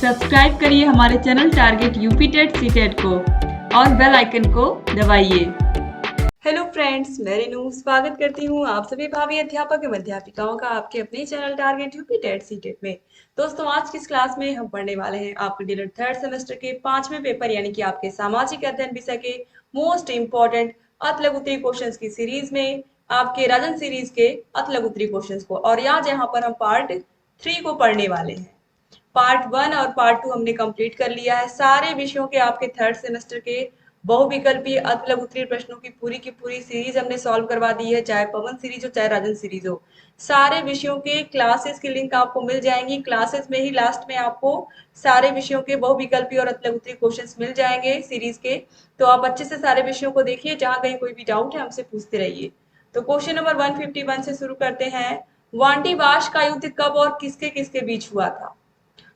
Subscribe करिए हमारे channel target UP TET CTET को और बेल आइकन को दबाइए। हेलो फ्रेंड्स, मैं रेनू स्वागत करती हूँ आप सभी भावी अध्यापक एवं अध्यापिकाओं का आपके अपने channel target UP TET CTET में। दोस्तों, आज की इस क्लास में हम पढ़ने वाले हैं आपके डीएलएड थर्ड सेमेस्टर के 5वें पेपर यानी कि आपके सामाजिक अध्ययन विषय के मोस्ट इंपॉर्टेंट अति लघु उत्तरीय क्वेश्चंस की सीरीज में आपके राजन सीरीज के अति लघु उत्तरीय क्वेश्चंस को। और यहाँ पर हम पार्ट 3 को पढ़ने वाले हैं। पार्ट 1 और पार्ट 2 हमने कंप्लीट कर लिया है। सारे विषयों के आपके थर्ड सेमेस्टर के बहुविकल्पीय अति लघु उत्तरीय प्रश्नों की पूरी सीरीज हमने सॉल्व करवा दी है, चाहे पवन सीरीज हो चाहे राजन सीरीज हो। सारे विषयों के क्लासेस की लिंक आपको मिल जाएंगी। क्लासेस में ही लास्ट में आपको सारे विषयों के बहुविकल्पीय और अति लघु उत्तरीय क्वेश्चंस मिल जाएंगे सीरीज के। तो आप अच्छे से सारे विषयों को देखिए, जहां कहीं कोई भी डाउट है हमसे पूछते रहिए। तो क्वेश्चन नंबर 151 से शुरू करते हैं। वांडीवाश का युद्ध कब और किसके किसके बीच हुआ था?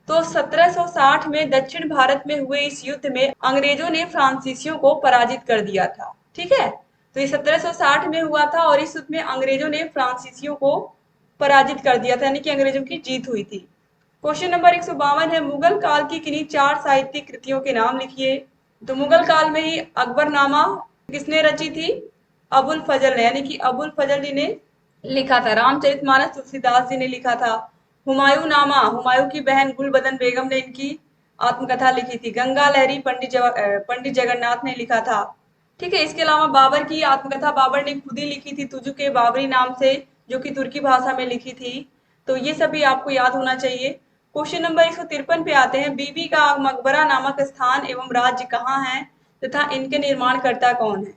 तो 1760 में दक्षिण भारत में हुए इस युद्ध में अंग्रेजों ने फ्रांसीसियों को पराजित कर दिया था। ठीक है, तो ये 1760 में हुआ था और इस युद्ध में अंग्रेजों ने फ्रांसीसियों को पराजित कर दिया था, यानी कि अंग्रेजों की जीत हुई थी। क्वेश्चन नंबर 152 है, मुगल काल की किन्हीं 4 साहित्यिक कृतियों के नाम लिखिए। तो मुगल काल में ही अकबरनामा किसने रची थी? अबुल फजल ने, यानी कि अबुल फजल जी ने लिखा था। रामचरितमानस तुलसीदास जी ने लिखा था। हुमायूं नामा, हुमायूं की बहन गुलबदन बेगम ने इनकी आत्मकथा लिखी थी। गंगा लहरी पंडित जगन्नाथ ने लिखा था। ठीक है, इसके अलावा बाबर की आत्मकथा बाबर ने खुद ही लिखी थी, तुझुके बाबरी नाम से, जो कि तुर्की भाषा में लिखी थी। तो ये सभी आपको याद होना चाहिए। क्वेश्चन नंबर 153 पे आते हैं। बीबी का मकबरा नामक स्थान एवं राज्य कहाँ है तथा इनके निर्माणकर्ता कौन है?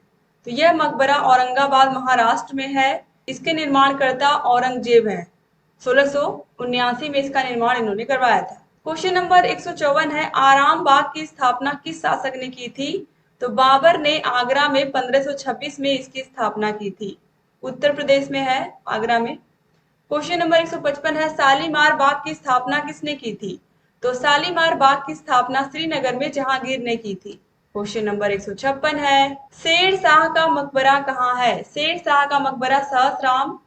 तो यह मकबरा औरंगाबाद महाराष्ट्र में है। इसके निर्माणकर्ता औरंगजेब हैं। 1679 में इसका निर्माण इन्होंने करवाया था। क्वेश्चन नंबर 154 है, आराम बाग की स्थापना किस शासक ने की थी? तो बाबर ने आगरा में 1526 में इसकी स्थापना की थी। उत्तर प्रदेश में है, आगरा में। क्वेश्चन नंबर 155 है, शालीमार बाग की स्थापना किसने की थी? तो शालीमार बाग की स्थापना श्रीनगर में जहांगीर ने की थी। क्वेश्चन नंबर 156 है, शेर शाह का मकबरा कहाँ है? शेर शाह का मकबरा सहसराम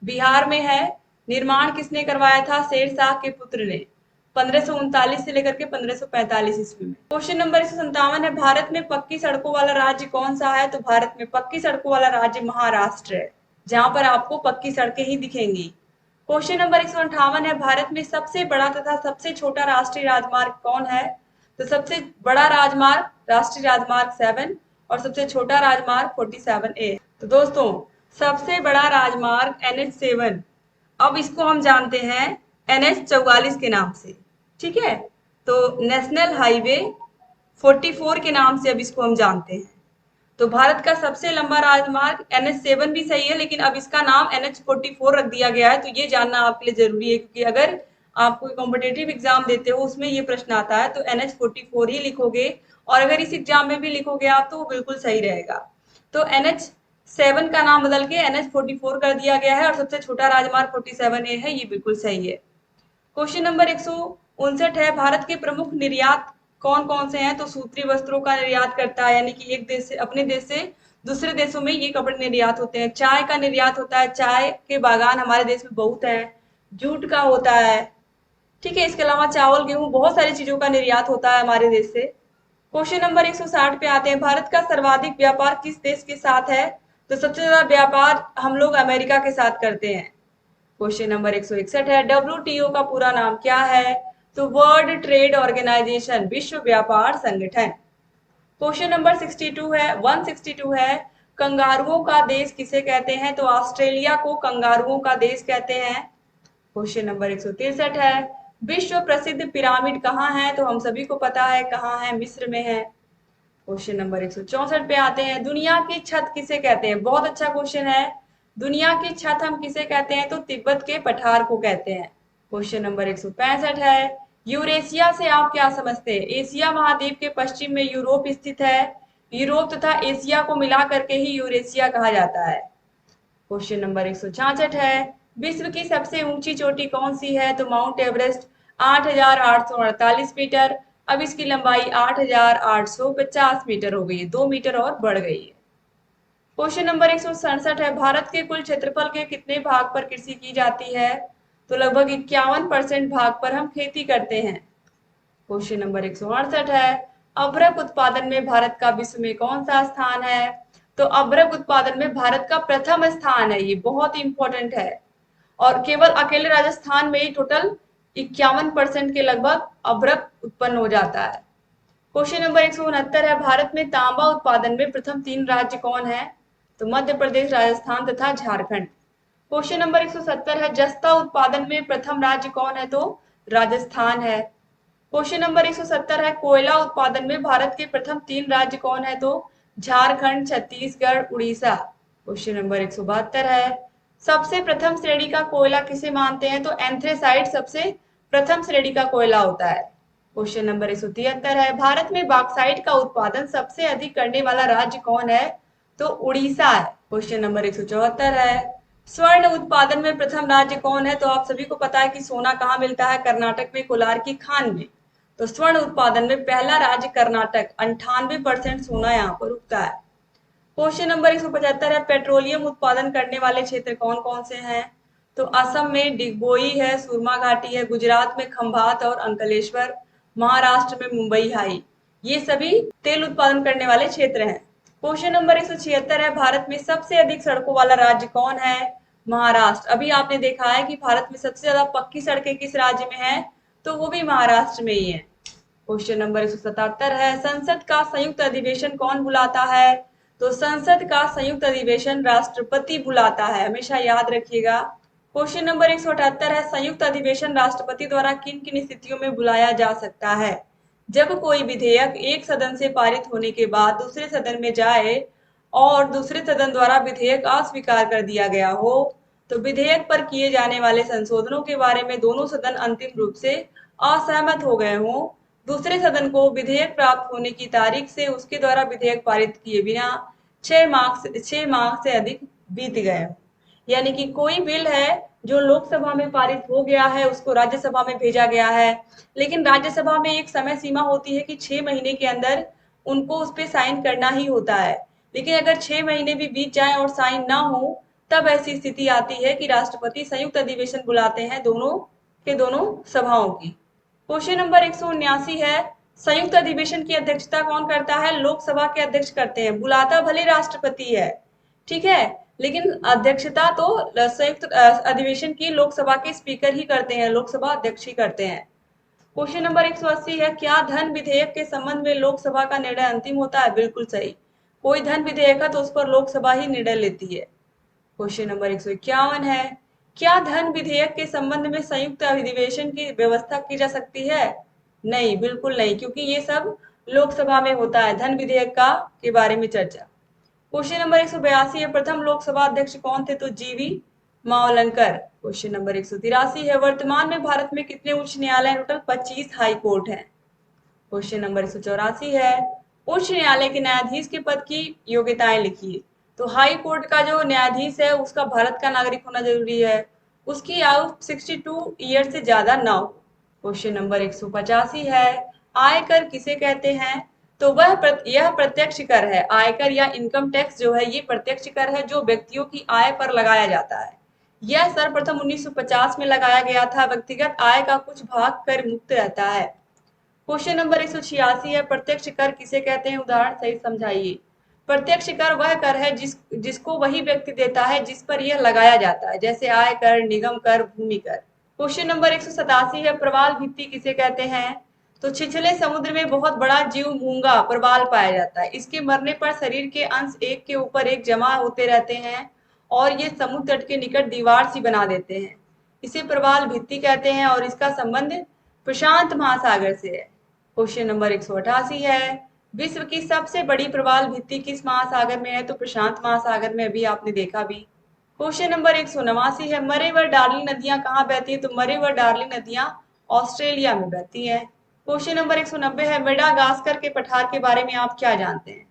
बिहार में है। निर्माण किसने करवाया था? शेर शाह के पुत्र ने 1539 से लेकर के 1545 ईस्वी में। क्वेश्चन नंबर 157 है, भारत में पक्की सड़कों वाला राज्य कौन सा है? तो भारत में पक्की सड़कों वाला राज्य महाराष्ट्र है, जहां पर आपको पक्की सड़कें ही दिखेंगी। क्वेश्चन नंबर 158 है, भारत में सबसे बड़ा तथा सबसे छोटा राष्ट्रीय राजमार्ग कौन है? तो सबसे बड़ा राजमार्ग राष्ट्रीय राजमार्ग 7 और सबसे छोटा राजमार्ग 47A। तो दोस्तों, सबसे बड़ा राजमार्ग NH7, अब इसको हम जानते हैं NH44 के नाम से। ठीक है, तो नेशनल हाईवे 44 के नाम से अब इसको हम जानते हैं। तो भारत का सबसे लंबा राजमार्ग NH7 भी सही है, लेकिन अब इसका नाम NH44 रख दिया गया है। तो ये जानना आपके लिए जरूरी है, क्योंकि अगर आप कोई कॉम्पिटेटिव एग्जाम देते हो उसमें ये प्रश्न आता है तो NH44 ही लिखोगे, और अगर इस एग्जाम में भी लिखोगे आप तो बिल्कुल सही रहेगा। तो NH7 का नाम बदल के NH44 कर दिया गया है और सबसे छोटा राजमार्ग 47A है, ये बिल्कुल सही है। क्वेश्चन नंबर 159 है, भारत के प्रमुख निर्यात कौन कौन से हैं? तो सूत्री वस्त्रों का निर्यात करता है, यानी कि एक देश से, अपने देश से दूसरे देशों में ये कपड़े निर्यात होते हैं। चाय का निर्यात होता है, चाय के बागान हमारे देश में बहुत है। जूट का होता है। ठीक है, इसके अलावा चावल, गेहूं, बहुत सारी चीजों का निर्यात होता है हमारे देश से। क्वेश्चन नंबर 160 पे आते हैं, भारत का सर्वाधिक व्यापार किस देश के साथ है? तो सबसे ज्यादा व्यापार हम लोग अमेरिका के साथ करते हैं। क्वेश्चन नंबर 161 है, WTO का पूरा नाम क्या है? तो वर्ल्ड ट्रेड ऑर्गेनाइजेशन, विश्व व्यापार संगठन। क्वेश्चन नंबर 162 है, कंगारुओं का देश किसे कहते हैं? तो ऑस्ट्रेलिया को कंगारुओं का देश कहते हैं। क्वेश्चन नंबर 163 है, विश्व प्रसिद्ध पिरामिड कहाँ है? तो हम सभी को पता है कहाँ है, मिस्र में है। क्वेश्चन नंबर 164 पे आते हैं, दुनिया की छत किसे कहते हैं? बहुत अच्छा क्वेश्चन है। दुनिया की छत हम किसे कहते हैं? तो तिब्बत के पठार को कहते हैं। क्वेश्चन नंबर 165 है, यूरेशिया से आप क्या समझते हैं? एशिया महाद्वीप के पश्चिम में यूरोप स्थित है। यूरोप तथा एशिया को मिला करके ही यूरेशिया कहा जाता है। क्वेश्चन नंबर 166 है, विश्व की सबसे ऊंची चोटी कौन सी है? तो माउंट एवरेस्ट 8,848 मीटर। अब इसकी लंबाई 8,850 मीटर हो गई है, 2 मीटर और बढ़ गई है। क्वेश्चन नंबर 167 है, भारत के कुल क्षेत्रफल के कितने भाग पर कृषि की जाती है? तो लगभग 51% भाग पर हम खेती करते हैं। क्वेश्चन नंबर 168 है, अभ्रक उत्पादन में भारत का विश्व में कौन सा स्थान है? तो अभ्रक उत्पादन में भारत का प्रथम स्थान है, ये बहुत इंपॉर्टेंट है। और केवल अकेले राजस्थान में ही टोटल 51% के लगभग अभ्रक उत्पन्न हो जाता है। क्वेश्चन नंबर 169 है, भारत में तांबा उत्पादन में प्रथम 3 राज्य कौन है? तो मध्य प्रदेश, राजस्थान तथा झारखंड। क्वेश्चन नंबर 170 है, जस्ता उत्पादन में प्रथम राज्य कौन है? तो राजस्थान है। क्वेश्चन नंबर 170 है, कोयला उत्पादन में भारत के प्रथम 3 राज्य कौन है? तो झारखंड, छत्तीसगढ़, उड़ीसा। क्वेश्चन नंबर 172 है, सबसे प्रथम श्रेणी का कोयला किसे मानते हैं? तो एंथ्रेसाइट सबसे प्रथम श्रेणी का कोयला होता है। क्वेश्चन नंबर 173 है, भारत में बॉक्साइट का उत्पादन सबसे अधिक करने वाला राज्य कौन है? तो उड़ीसा है। क्वेश्चन नंबर 174 है, स्वर्ण उत्पादन में प्रथम राज्य कौन है? तो आप सभी को पता है कि सोना कहाँ मिलता है? कर्नाटक में कोलार की खान में। तो स्वर्ण उत्पादन में पहला राज्य कर्नाटक, 98% सोना यहाँ पर उगता है। क्वेश्चन नंबर 175 है, पेट्रोलियम उत्पादन करने वाले क्षेत्र कौन कौन से हैं? तो असम में डिगबोई है, सुरमा घाटी है, गुजरात में खंभात और अंकलेश्वर, महाराष्ट्र में मुंबई हाई, ये सभी तेल उत्पादन करने वाले क्षेत्र हैं। क्वेश्चन नंबर 176 है, भारत में सबसे अधिक सड़कों वाला राज्य कौन है? महाराष्ट्र। अभी आपने देखा है कि भारत में सबसे ज्यादा पक्की सड़कें किस राज्य में है? तो वो भी महाराष्ट्र में ही है। क्वेश्चन नंबर 177 है, संसद का संयुक्त अधिवेशन कौन बुलाता है? तो संसद का संयुक्त अधिवेशन राष्ट्रपति बुलाता है, हमेशा याद रखिएगा। क्वेश्चन नंबर 178 है, संयुक्त अधिवेशन राष्ट्रपति द्वारा किन किन स्थितियों में बुलाया जा सकता है? जब कोई विधेयक एक सदन से पारित होने के बाद दूसरे सदन में जाए और दूसरे सदन द्वारा विधेयक अस्वीकार कर दिया गया हो, तो विधेयक पर किए जाने वाले संशोधनों के बारे में दोनों सदन अंतिम रूप से असहमत हो गए हों, दूसरे सदन को विधेयक प्राप्त होने की तारीख से उसके द्वारा विधेयक पारित किए बिना 6 माह से अधिक बीत गए। यानी कि कोई बिल है जो लोकसभा में पारित हो गया है, उसको राज्यसभा में भेजा गया है, लेकिन राज्यसभा में एक समय सीमा होती है कि 6 महीने के अंदर उनको उस पर साइन करना ही होता है। लेकिन अगर 6 महीने भी बीत जाए और साइन ना हो, तब ऐसी स्थिति आती है कि राष्ट्रपति संयुक्त अधिवेशन बुलाते हैं दोनों सभाओं की। क्वेश्चन नंबर 179 है, संयुक्त अधिवेशन की अध्यक्षता कौन करता है? लोकसभा के अध्यक्ष करते हैं। बुलाता भले राष्ट्रपति है, ठीक है, लेकिन अध्यक्षता तो संयुक्त अधिवेशन की लोकसभा के स्पीकर ही करते हैं, लोकसभा अध्यक्ष ही करते हैं। क्वेश्चन नंबर 180 है, क्या धन विधेयक के संबंध में लोकसभा का निर्णय अंतिम होता है? बिल्कुल सही, कोई धन विधेयक है तो उस पर लोकसभा ही निर्णय लेती है। क्वेश्चन नंबर 151 है, क्या धन विधेयक के संबंध में संयुक्त अधिवेशन की व्यवस्था की जा सकती है? नहीं, बिल्कुल नहीं, क्योंकि ये सब लोकसभा में होता है धन विधेयक का के बारे में चर्चा। क्वेश्चन नंबर 182 है, प्रथम लोकसभा अध्यक्ष कौन थे? तो जीवी मावलंकर। क्वेश्चन नंबर 183 है, वर्तमान में भारत में कितने उच्च न्यायालय? टोटल 25 हाई कोर्ट है। क्वेश्चन नंबर 184 है, उच्च न्यायालय के न्यायाधीश के पद की योग्यताएं लिखिए। तो हाई कोर्ट का जो न्यायाधीश है उसका भारत का नागरिक होना जरूरी है, उसकी आयु 62 ईयर से ज्यादा ना हो। क्वेश्चन नंबर 185 है, आयकर किसे कहते हैं? तो यह प्रत्यक्ष कर है। आयकर या इनकम टैक्स जो है ये प्रत्यक्ष कर है जो व्यक्तियों की आय पर लगाया जाता है। यह सर्वप्रथम 1950 में लगाया गया था। व्यक्तिगत आय का कुछ भाग कर मुक्त रहता है। क्वेश्चन नंबर 186 है, प्रत्यक्ष कर किसे कहते हैं? उदाहरण सही समझाइए। प्रत्यक्ष कर वह कर है जिसको वही व्यक्ति देता है जिस पर यह लगाया जाता है, जैसे आय कर, निगम कर, भूमि कर। क्वेश्चन नंबर 187 है, प्रवाल भित्ति किसे कहते हैं? तो छिछले समुद्र में बहुत बड़ा जीव मूंगा प्रवाल पाया जाता है। इसके मरने पर शरीर के अंश एक के ऊपर एक जमा होते रहते हैं और ये समुद्र तट के निकट दीवार सी बना देते हैं। इसे प्रवाल भित्ति कहते हैं और इसका संबंध प्रशांत महासागर से है। क्वेश्चन नंबर 188 है, विश्व की सबसे बड़ी प्रवाल भित्ति किस महासागर में है? तो प्रशांत महासागर में, अभी आपने देखा भी। क्वेश्चन नंबर 189 है, मरे व डार्लिंग नदियां कहाँ बहती है? तो मरे व डार्लिंग नदियां ऑस्ट्रेलिया में बहती हैं। क्वेश्चन नंबर 190 है, मेडागास्कर के पठार के बारे में आप क्या जानते हैं?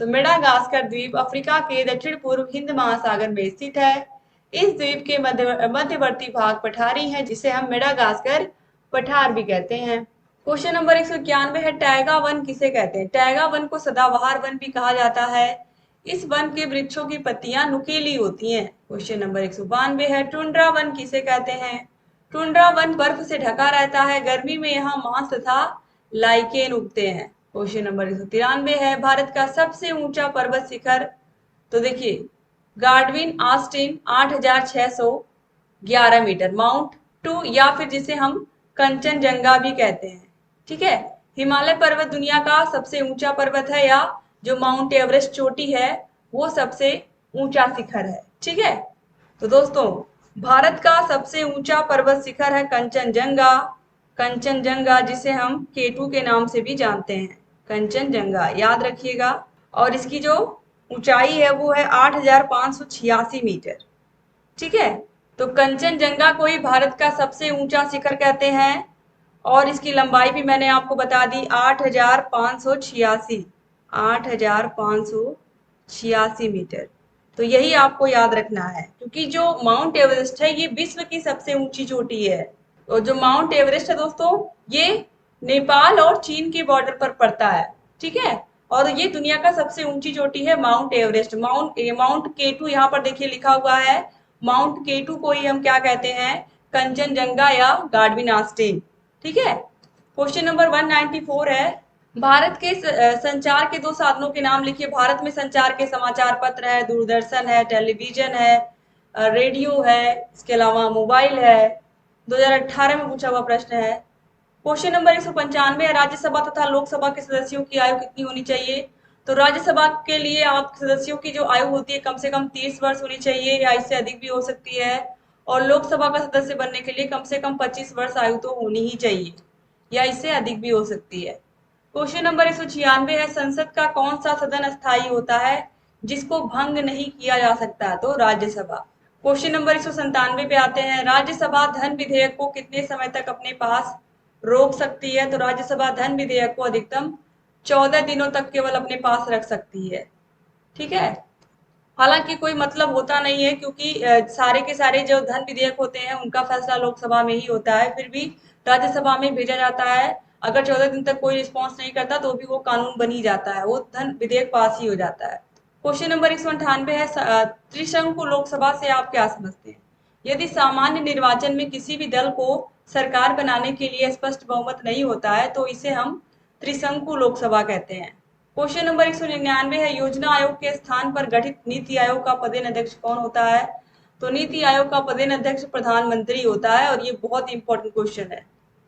तो मेडागास्कर द्वीप अफ्रीका के दक्षिण पूर्व हिंद महासागर में स्थित है। इस द्वीप के मध्यवर्ती भाग पठारी है जिसे हम मेडागास्कर पठार भी कहते हैं। क्वेश्चन नंबर 191 है, टैगा वन किसे कहते हैं? टैगा वन को सदाबहार वन भी कहा जाता है। इस वन के वृक्षों की पत्तियां नुकीली होती हैं। क्वेश्चन नंबर 192 है, टुंड्रा वन किसे कहते हैं? टुंड्रा वन बर्फ से ढका रहता है। गर्मी में यहाँ मांस तथा लाइकेन उगते हैं। क्वेश्चन नंबर 193 है, भारत का सबसे ऊंचा पर्वत शिखर। तो देखिए, Godwin Austen 8611 metre, Mount two, या फिर जिसे हम कंचनजंगा भी कहते हैं। ठीक है, हिमालय पर्वत दुनिया का सबसे ऊंचा पर्वत है, या जो माउंट एवरेस्ट चोटी है वो सबसे ऊंचा शिखर है। ठीक है, तो दोस्तों, भारत का सबसे ऊंचा पर्वत शिखर है कंचनजंगा। कंचनजंगा, जिसे हम केटू के नाम से भी जानते हैं, कंचनजंगा, याद रखिएगा। और इसकी जो ऊंचाई है वो है 8586 मीटर। ठीक है, तो कंचनजंगा को ही भारत का सबसे ऊंचा शिखर कहते हैं। और इसकी लंबाई भी मैंने आपको बता दी, 8586, 8586 मीटर। तो यही आपको याद रखना है, क्योंकि जो माउंट एवरेस्ट है ये विश्व की सबसे ऊंची चोटी है। और जो माउंट एवरेस्ट है दोस्तों, ये नेपाल और चीन के बॉर्डर पर पड़ता है। ठीक है, और ये दुनिया का सबसे ऊंची चोटी है माउंट एवरेस्ट। माउंट केटू यहाँ पर देखिए लिखा हुआ है, माउंट केटू को ही हम क्या कहते हैं, कंचनजंगा या गार्डविन आस्टिन। ठीक है, क्वेश्चन नंबर 194 है, भारत के संचार के दो साधनों के नाम लिखिए। भारत में संचार के समाचार पत्र है, दूरदर्शन है, टेलीविजन है, रेडियो है, इसके अलावा मोबाइल है। 2018 में पूछा हुआ प्रश्न है। क्वेश्चन नंबर 195 है, राज्यसभा तथा लोकसभा के सदस्यों की आयु कितनी होनी चाहिए। तो राज्यसभा के लिए आप सदस्यों की जो आयु होती है कम से कम 30 वर्ष होनी चाहिए, या इससे अधिक भी हो सकती है। और लोकसभा का सदस्य बनने के लिए कम से कम 25 वर्ष आयु तो होनी ही चाहिए, या इससे अधिक भी हो सकती है। क्वेश्चन नंबर 196 है, संसद का कौन सा सदन अस्थायी होता है जिसको भंग नहीं किया जा सकता। तो राज्यसभा। क्वेश्चन नंबर 197 पे आते हैं, राज्यसभा धन विधेयक को कितने समय तक अपने पास रोक सकती है। तो राज्यसभा धन विधेयक को अधिकतम 14 दिनों तक केवल अपने पास रख सकती है। ठीक है, हालांकि कोई मतलब होता नहीं है, क्योंकि सारे के सारे जो धन विधेयक होते हैं उनका फैसला लोकसभा में ही होता है, फिर भी राज्यसभा में भेजा जाता है। अगर 14 दिन तक कोई रिस्पॉन्स नहीं करता तो भी वो कानून बन ही जाता है, वो धन विधेयक पास ही हो जाता है। क्वेश्चन नंबर 198 है, त्रिशंकु लोकसभा से आप क्या समझते हैं। यदि सामान्य निर्वाचन में किसी भी दल को सरकार बनाने के लिए स्पष्ट बहुमत नहीं होता है तो इसे हम त्रिशंकु लोकसभा कहते हैं। क्वेश्चन नंबर 199 है, योजना आयोग के स्थान पर गठित नीति आयोग का पदेन अध्यक्ष कौन होता है। तो नीति आयोग का पदेन अध्यक्ष प्रधानमंत्री होता है, और ये बहुत इंपॉर्टेंट क्वेश्चन है।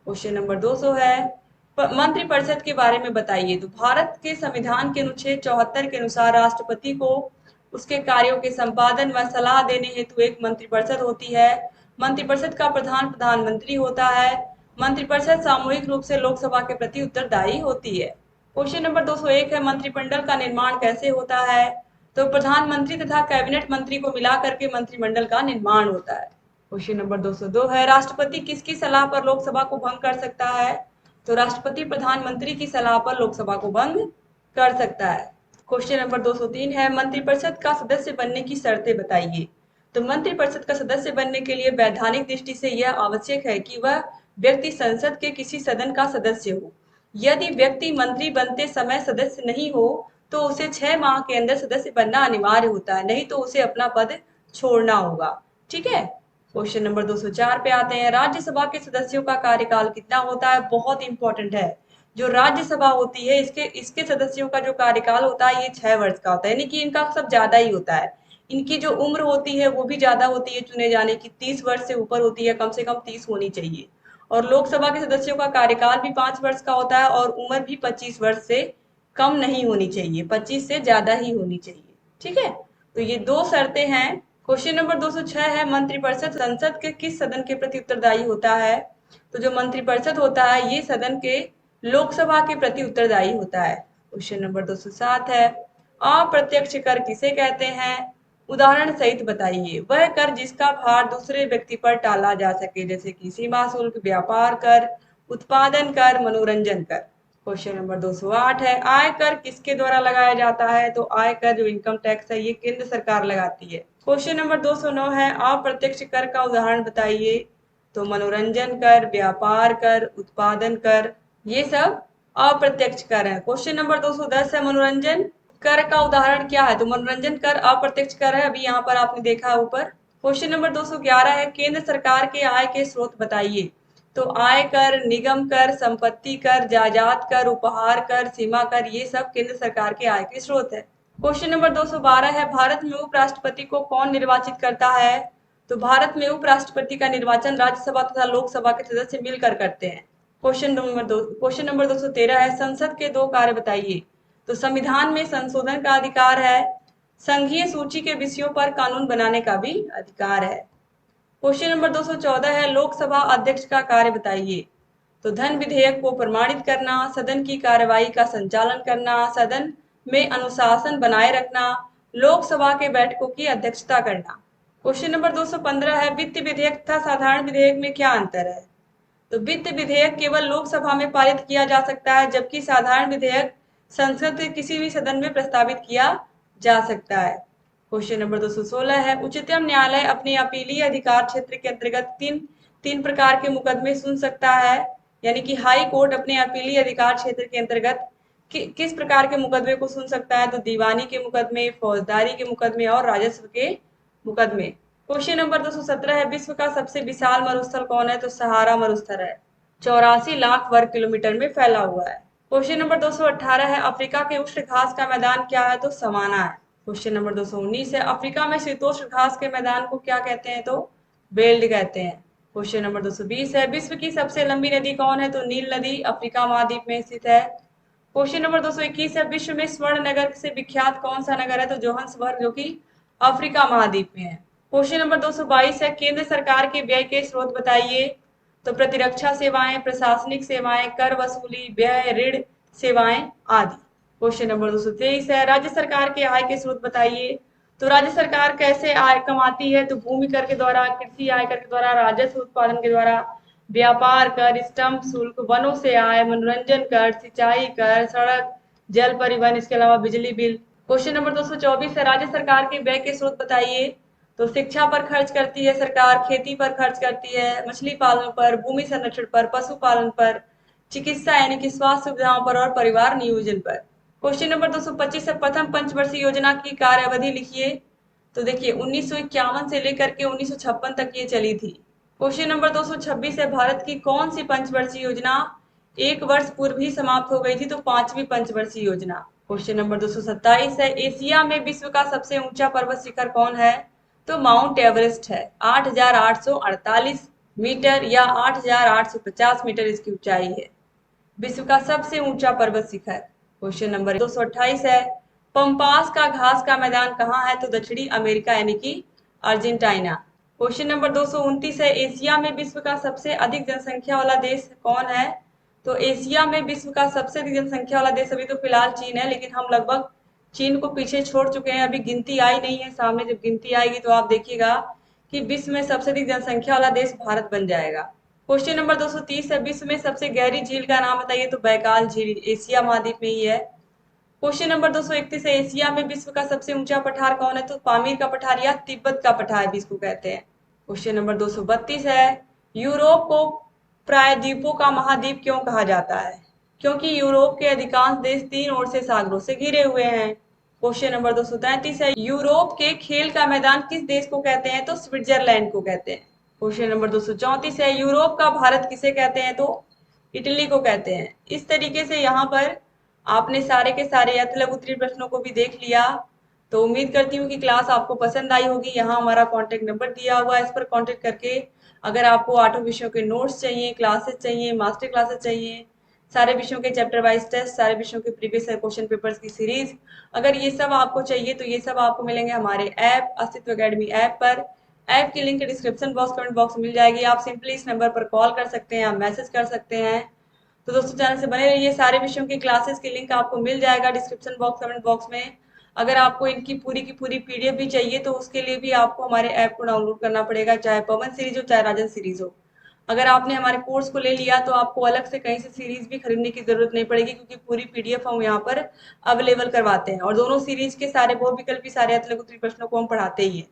क्वेश्चन नंबर 200 है, मंत्रिपरिषद के बारे में बताइए। तो भारत के संविधान के अनुच्छेद 74 के अनुसार राष्ट्रपति को उसके कार्यों के संपादन व सलाह देने हेतु एक मंत्रिपरिषद होती है। मंत्रिपरिषद का प्रधान प्रधानमंत्री होता है। मंत्रिपरिषद सामूहिक रूप से लोकसभा के प्रति उत्तरदायी होती है। क्वेश्चन नंबर 201 है, मंत्रिमंडल का निर्माण कैसे होता है। तो प्रधानमंत्री तथा कैबिनेट मंत्री को मिला करके मंत्रिमंडल का निर्माण होता है। क्वेश्चन नंबर 202 है, राष्ट्रपति किसकी सलाह पर लोकसभा को भंग कर सकता है। तो राष्ट्रपति प्रधानमंत्री की सलाह पर लोकसभा को भंग कर सकता है। क्वेश्चन नंबर 203 है, मंत्रिपरिषद का सदस्य बनने की शर्तें बताइए। तो मंत्रिपरिषद का सदस्य बनने के लिए वैधानिक दृष्टि से यह आवश्यक है कि वह व्यक्ति संसद के किसी सदन का सदस्य हो। यदि व्यक्ति मंत्री बनते समय सदस्य नहीं हो तो उसे 6 माह के अंदर सदस्य बनना अनिवार्य होता है, नहीं तो उसे अपना पद छोड़ना होगा। ठीक है, क्वेश्चन नंबर 204 पे आते हैं, राज्यसभा के सदस्यों का कार्यकाल कितना होता है। बहुत इंपॉर्टेंट है, जो राज्यसभा होती है इसके सदस्यों का जो कार्यकाल होता है ये 6 वर्ष का होता है, यानी कि इनका सब ज्यादा ही होता है। इनकी जो उम्र होती है वो भी ज्यादा होती है, चुने जाने की 30 वर्ष से ऊपर होती है, कम से कम 30 होनी चाहिए। और लोकसभा के सदस्यों का कार्यकाल भी 5 वर्ष का होता है, और उम्र भी 25 वर्ष से कम नहीं होनी चाहिए, 25 से ज्यादा ही होनी चाहिए। ठीक है, तो ये 2 शर्तें हैं। क्वेश्चन नंबर 206 है, मंत्रिपरिषद संसद के किस सदन के प्रति उत्तरदायी होता है। तो जो मंत्रिपरिषद होता है ये सदन के लोकसभा के प्रति उत्तरदायी होता है। क्वेश्चन नंबर 207 है, अप्रत्यक्ष कर किसे कहते हैं। उदाहरण सहित बताइए। वह कर जिसका भार दूसरे व्यक्ति पर टाला जा सके, जैसे कि सीमा शुल्क, व्यापार कर, उत्पादन कर, मनोरंजन कर। क्वेश्चन नंबर 208 है, आय कर किसके द्वारा लगाया जाता है। तो आय कर जो इनकम टैक्स है ये केंद्र सरकार लगाती है। क्वेश्चन नंबर 209 है, अप्रत्यक्ष कर का उदाहरण बताइए। तो मनोरंजन कर, व्यापार कर, उत्पादन कर, ये सब अप्रत्यक्ष कर है। क्वेश्चन नंबर 210 है, मनोरंजन कर का उदाहरण क्या है। तो मनोरंजन कर अप्रत्यक्ष कर है, अभी यहाँ पर आपने देखा ऊपर। क्वेश्चन नंबर 211 है, केंद्र सरकार के आय के स्रोत बताइए। तो आय कर, निगम कर, संपत्ति कर, जायदाद कर, उपहार कर, सीमा कर, ये सब केंद्र सरकार के आय के स्रोत है। क्वेश्चन नंबर 212 है, भारत में उपराष्ट्रपति को कौन निर्वाचित करता है? तो भारत में उपराष्ट्रपति का निर्वाचन राज्यसभा तथा लोकसभा के सदस्य मिलकर करते हैं। क्वेश्चन नंबर 213 है, संसद के 2 कार्य बताइए। तो संविधान में संशोधन का अधिकार है, संघीय सूची के विषयों पर कानून बनाने का भी अधिकार है। क्वेश्चन नंबर 214 है, लोकसभा अध्यक्ष का कार्य बताइए। तो धन विधेयक को प्रमाणित करना, सदन की कार्यवाही का संचालन करना, सदन में अनुशासन बनाए रखना, लोकसभा के बैठकों की अध्यक्षता करना। क्वेश्चन नंबर 215 है, वित्त विधेयक तथा साधारण विधेयक में क्या अंतर है? तो वित्त विधेयक केवल लोकसभा में पारित किया जा सकता है, जबकि साधारण विधेयक संसद के किसी भी सदन में प्रस्तावित किया जा सकता है। क्वेश्चन नंबर 216 है, उच्चतम न्यायालय अपने अपीलीय अधिकार क्षेत्र के अंतर्गत तीन प्रकार के मुकदमे सुन सकता है, यानी कि हाई कोर्ट अपने अपीलीय अधिकार क्षेत्र के अंतर्गत किस प्रकार के मुकदमे को सुन सकता है? तो दीवानी के मुकदमे, फौजदारी के मुकदमे और राजस्व के मुकदमे। क्वेश्चन नंबर 217 है, विश्व का सबसे विशाल मरुस्थल कौन है? तो सहारा मरुस्थल है, 84 लाख वर्ग किलोमीटर में फैला हुआ है। क्वेश्चन नंबर 218 है, अफ्रीका के उष्ण घास का मैदान क्या है? तो सवाना है। क्वेश्चन नंबर 219 है, अफ्रीका में शीतोष्ण घास के मैदान को क्या कहते हैं? तो बेल्ट कहते हैं। क्वेश्चन नंबर 220 है, विश्व की सबसे लंबी नदी कौन है? तो नील नदी अफ्रीका महाद्वीप में स्थित है। क्वेश्चन नंबर 221 है, विश्व में स्वर्ण नगर से विख्यात कौन सा नगर है? तो जोहान्सबर्ग, जो कि अफ्रीका महाद्वीप में है। क्वेश्चन नंबर 222 है, केंद्र सरकार के व्यय के स्रोत बताइए। तो प्रतिरक्षा सेवाएं, प्रशासनिक सेवाएं, कर वसूली, व्यय, ऋण सेवाएं आदि। क्वेश्चन नंबर 223 है, राज्य सरकार के आय के स्रोत बताइए। तो राज्य सरकार कैसे आय कमाती है? तो भूमि कर के द्वारा, कृषि आय कर के द्वारा, राजस्व उत्पादन के द्वारा, व्यापार कर, स्टम्प शुल्क, वनों से आय, मनोरंजन कर, सिंचाई कर, सड़क, जल परिवहन, इसके अलावा बिजली बिल। क्वेश्चन नंबर 224 है, राज्य सरकार के व्यय के स्रोत बताइए। तो शिक्षा पर खर्च करती है सरकार, खेती पर खर्च करती है, मछली पालन पर, भूमि संरक्षण पर, पशुपालन पर, चिकित्सा यानी कि स्वास्थ्य सुविधाओं पर और परिवार नियोजन पर। क्वेश्चन नंबर 225 है, प्रथम पंचवर्षीय योजना की कार्य अवधि लिखिए। तो देखिए 1951 से लेकर के 1956 तक ये चली थी। क्वेश्चन नंबर 226 है, भारत की कौन सी पंचवर्षीय योजना 1 वर्ष पूर्व ही समाप्त हो गई थी? तो 5वीं पंचवर्षीय योजना। क्वेश्चन नंबर 227 है, एशिया में विश्व का सबसे ऊंचा पर्वत शिखर कौन है? तो माउंट एवरेस्ट है, 8,848 मीटर या 8,850 मीटर इसकी ऊंचाई है, विश्व का सबसे ऊंचा पर्वत शिखर। क्वेश्चन नंबर 228 है, पंपास का घास का मैदान कहाँ है? तो दक्षिणी अमेरिका यानी कि अर्जेंटीना। क्वेश्चन नंबर 229 है, एशिया में विश्व का सबसे अधिक जनसंख्या वाला देश कौन है? तो एशिया में विश्व का सबसे अधिक जनसंख्या वाला देश अभी तो फिलहाल चीन है, लेकिन हम लगभग चीन को पीछे छोड़ चुके हैं, अभी गिनती आई नहीं है। सामने जब गिनती आएगी तो आप देखिएगा कि विश्व में सबसे अधिक जनसंख्या वाला देश भारत बन जाएगा। क्वेश्चन नंबर 230 है, विश्व में सबसे गहरी झील का नाम बताइए। तो बैकाल झील एशिया महाद्वीप में ही है। क्वेश्चन नंबर 231 है, एशिया में विश्व का सबसे ऊंचा पठार कौन है? तो पामीर का पठार या तिब्बत का पठार भी इसको कहते हैं। क्वेश्चन नंबर 232 है, यूरोप को प्रायद्वीपों का महाद्वीप क्यों कहा जाता है? क्योंकि यूरोप के अधिकांश देश 3 ओर से सागरों से घिरे हुए हैं। क्वेश्चन नंबर 233 है, यूरोप के खेल का मैदान किस देश को कहते हैं? तो स्विट्जरलैंड को कहते हैं। क्वेश्चन नंबर 234 है, यूरोप का भारत किसे कहते हैं? तो इटली को कहते हैं। इस तरीके से यहाँ पर आपने सारे के सारे अति लघु उत्तरीय प्रश्नों को भी देख लिया। तो उम्मीद करती हूँ कि क्लास आपको पसंद आई होगी। यहाँ हमारा कॉन्टेक्ट नंबर दिया हुआ है, इस पर कॉन्टेक्ट करके अगर आपको 8 विषयों के नोट्स चाहिए, क्लासेस चाहिए, मास्टर क्लासेस चाहिए, सारे विषयों के चैप्टर वाइज टेस्ट, सारे विषयों के प्रीवियस क्वेश्चन पेपर्स की सीरीज, अगर ये सब आपको चाहिए तो ये सब आपको मिलेंगे हमारे ऐप अस्तित्व अकेडमी ऐप पर। ऐप की link description box, comment box में मिल जाएगी। आप सिंपली इस नंबर पर कॉल कर सकते हैं, आप मैसेज कर सकते हैं। तो दोस्तों चैनल से बने रहिए, सारे विषयों की क्लासेस की लिंक आपको मिल जाएगा डिस्क्रिप्शन बॉक्स, कमेंट बॉक्स में। अगर आपको इनकी पूरी की पूरी पीडीएफ भी चाहिए तो उसके लिए भी आपको हमारे ऐप को डाउनलोड करना पड़ेगा, चाहे पवन सीरीज हो चाहे राजन सीरीज हो। अगर आपने हमारे कोर्स को ले लिया तो आपको अलग से कहीं से सीरीज भी खरीदने की जरूरत नहीं पड़ेगी, क्योंकि पूरी पीडीएफ हम यहाँ पर अवेलेबल करवाते हैं और दोनों सीरीज के सारे बहुविकल्पी सारे अति लघु उत्तरीय प्रश्नों को हम पढ़ाते ही हैं।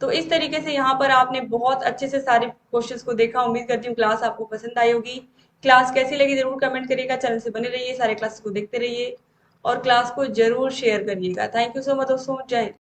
तो इस तरीके से यहाँ पर आपने बहुत अच्छे से सारे क्वेश्चंस को देखा। उम्मीद करती हूँ क्लास आपको पसंद आई होगी। क्लास कैसी लगी जरूर कमेंट करिएगा, चैनल से बने रहिए, सारे क्लासेस को देखते रहिए और क्लास को जरूर शेयर करिएगा। थैंक यू सो मच दोस्तों, जय हिंद।